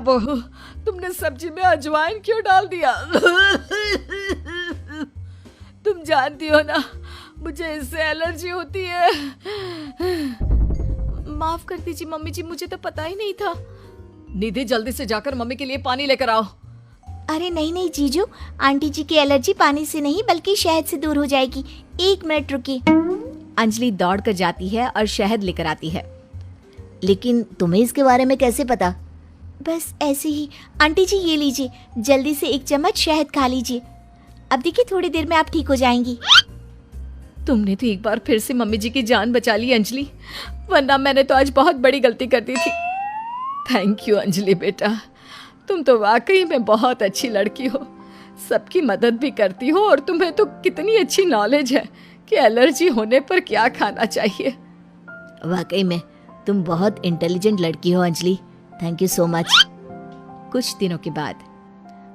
बहू, तुमने सब्जी में अजवाइन क्यों डाल दिया? तुम जानती हो ना, मुझे इससे एलर्जी होती है। माफ कर दीजिए मम्मी जी, मुझे तो पता ही नहीं था। निधि, जल्दी से जाकर मम्मी के लिए पानी लेकर आओ। अरे नहीं नहीं जीजू, आंटी जी की एलर्जी पानी से नहीं बल्कि शहद से दूर हो जाएगी। 1 मिनट रुकिए। अंजलि दौड़ कर जाती है और शहद लेकर आती है। लेकिन तुम्हें इसके बारे में कैसे पता? बस ऐसे ही। आंटी जी ये लीजिए, जल्दी से 1 चम्मच शहद खा लीजिए। अब देखिए थोड़ी देर में आप ठीक हो जाएंगी। तुमने तो एक बार फिर से मम्मी जी की जान बचा ली अंजलि, वरना मैंने तो आज बहुत बड़ी गलती कर दी थी। थैंक यू अंजलि बेटा, तुम तो वाकई में बहुत अच्छी लड़की हो। सबकी मदद भी करती हो और तुम्हें तो कितनी अच्छी नॉलेज है कि एलर्जी होने पर क्या खाना चाहिए। वाकई में तुम बहुत इंटेलिजेंट लड़की हो Anjali. Thank you so much. कुछ दिनों के बाद,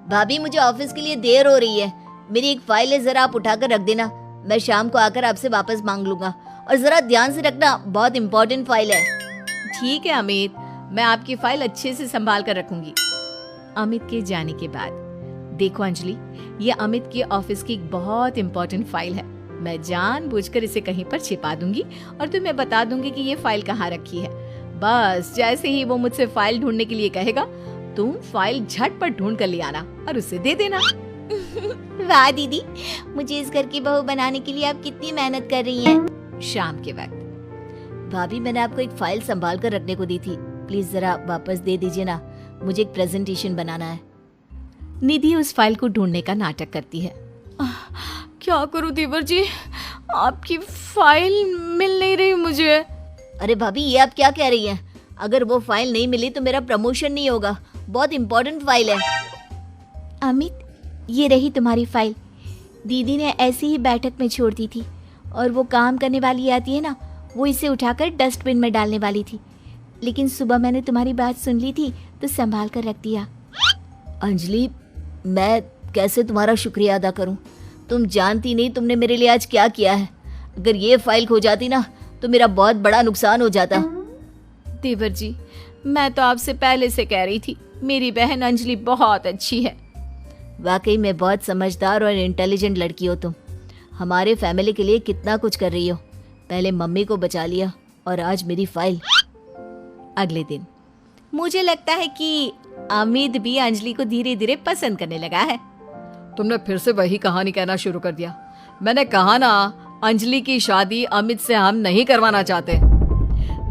भाभी मुझे ऑफिस के लिए देर हो रही है, मेरी एक फाइल है, जरा आप उठाकर रख देना। मैं शाम को आकर आपसे वापस मांग लूंगा, और जरा ध्यान से रखना, बहुत इंपॉर्टेंट फाइल है। ठीक है अमित, मैं आपकी फाइल अच्छे से संभाल कर रखूंगी। अमित के जाने के बाद, देखो अंजलि, ये अमित की ऑफिस की एक बहुत इंपॉर्टेंट फाइल है। मैं जानबूझकर इसे कहीं पर छिपा दूंगी और तुम्हें बता दूंगी कि ये फाइल कहाँ रखी है। बस जैसे ही वो मुझसे फाइल ढूंढने के लिए कहेगा, तुम फाइल झटपट ढूंढ कर ले आना और उसे दे देना। वाह दीदी, मुझे इस घर की बहू बनाने के लिए आप कितनी मेहनत कर रही हैं। शाम के वक्त, भाभी मैंने आपको एक फाइल संभाल कर रखने को दी थी, प्लीज जरा वापस दे दीजिए ना, मुझे एक प्रेजेंटेशन बनाना है। निधि उस फाइल को ढूंढने का नाटक करती है। क्या करूं देवर जी, आपकी फाइल मिल नहीं रही मुझे। अरे भाभी ये आप क्या कह रही हैं? अगर वो फाइल नहीं मिली तो मेरा प्रमोशन नहीं होगा, बहुत इंपॉर्टेंट फाइल है। अमित, ये रही तुम्हारी फाइल। दीदी ने ऐसे ही बैठक में छोड़ दी थी, और वो काम करने वाली आती है ना, वो इसे उठाकर डस्टबिन में डालने वाली थी, लेकिन सुबह मैंने तुम्हारी बात सुन ली थी तो संभाल कर रख दिया। अंजलि, मैं कैसे तुम्हारा शुक्रिया अदा करूं? तुम जानती नहीं तुमने मेरे लिए आज क्या किया है। अगर ये फाइल खो जाती ना तो मेरा बहुत बड़ा नुकसान हो जाता। देवर जी, मैं तो आपसे पहले से कह रही थी, मेरी बहन अंजलि बहुत अच्छी है। वाकई में बहुत समझदार और इंटेलिजेंट लड़की हो तुम। हमारे फैमिली के लिए कितना कुछ कर रही हो। पहले मम्मी को बचा लिया और आज मेरी फाइल। अगले दिन, मुझे लगता है कि अमित भी अंजलि को धीरे धीरे पसंद करने लगा है। तुमने फिर से वही कहानी कहना शुरू कर दिया। मैंने कहा ना, अंजलि की शादी अमित से हम नहीं करवाना चाहते।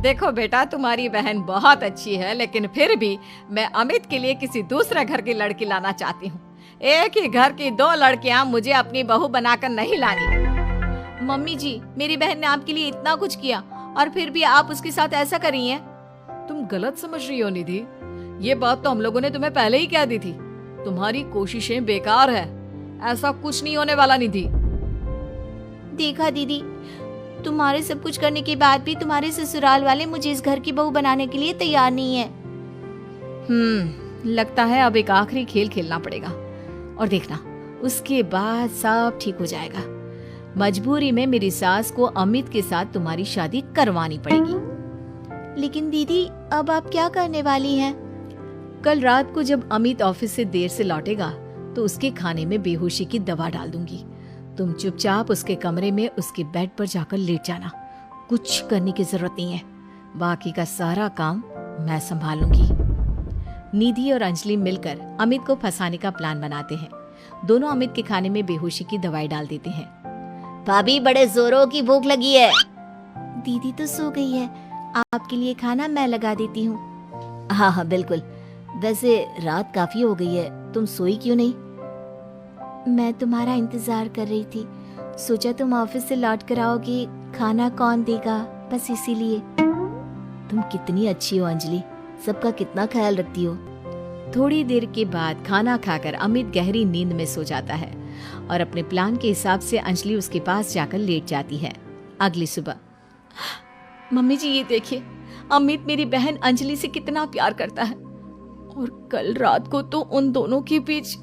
देखो बेटा, तुम्हारी बहन बहुत अच्छी है, लेकिन फिर भी मैं अमित के लिए किसी दूसरे घर की लड़की लाना चाहती हूँ। एक ही घर की 2 लड़कियां मुझे अपनी बहू बनाकर नहीं लानी। मम्मी जी, मेरी बहन ने आपके लिए इतना कुछ किया और फिर भी आप उसके साथ ऐसा कर रही हैं। तुम गलत समझ रही हो निधि, ये बात तो हम लोगों ने तुम्हें पहले ही कह दी थी। तुम्हारी कोशिशें बेकार है, ऐसा कुछ नहीं होने वाला निधि। देखा दीदी, तुम्हारे सब कुछ करने के बाद भी तुम्हारे ससुराल वाले मुझे इस घर की बहू बनाने के लिए तैयार नहीं है। लगता है अब एक आखिरी खेल खेलना पड़ेगा, और देखना उसके बाद सब ठीक हो जाएगा। मजबूरी में मेरी सास को अमित के साथ तुम्हारी शादी करवानी पड़ेगी। लेकिन दीदी, अब आप क्या करने वाली हैं? कल रात को जब अमित ऑफिस से देर से लौटेगा तो उसके खाने में बेहोशी की दवा डाल दूंगी। तुम चुपचाप उसके कमरे में उसके बेड पर जाकर लेट जाना। कुछ करने की जरूरत नहीं है, बाकी का सारा काम मैं संभालूंगी। निधि और अंजलि मिलकर अमित को फंसाने का प्लान बनाते हैं। दोनों अमित के खाने में बेहोशी की दवाई डाल देते हैं। भाभी, बड़े जोरों की भूख लगी है। दीदी तो सो गई है, आपके लिए खाना मैं लगा देती हूँ। हाँ हाँ बिल्कुल। वैसे रात काफी हो गई है, तुम सोई क्यों नहीं? मैं तुम्हारा इंतजार कर रही थी, सोचा तुम ऑफिस से लौट कर आओगी, खाना कौन देगा, बस इसीलिए। तुम कितनी अच्छी हो अंजलि, सबका कितना ख्याल रखती हो। थोड़ी देर के बाद खाना खाकर अमित गहरी नींद में सो जाता है और अपने प्लान के हिसाब से अंजलि उसके पास जाकर लेट जाती है। अगली सुबह, मम्मी जी ये देखिए, अमित मेरी बहन अंजलि से कितना प्यार करता है, और कल रात को तो उन दोनों के बीच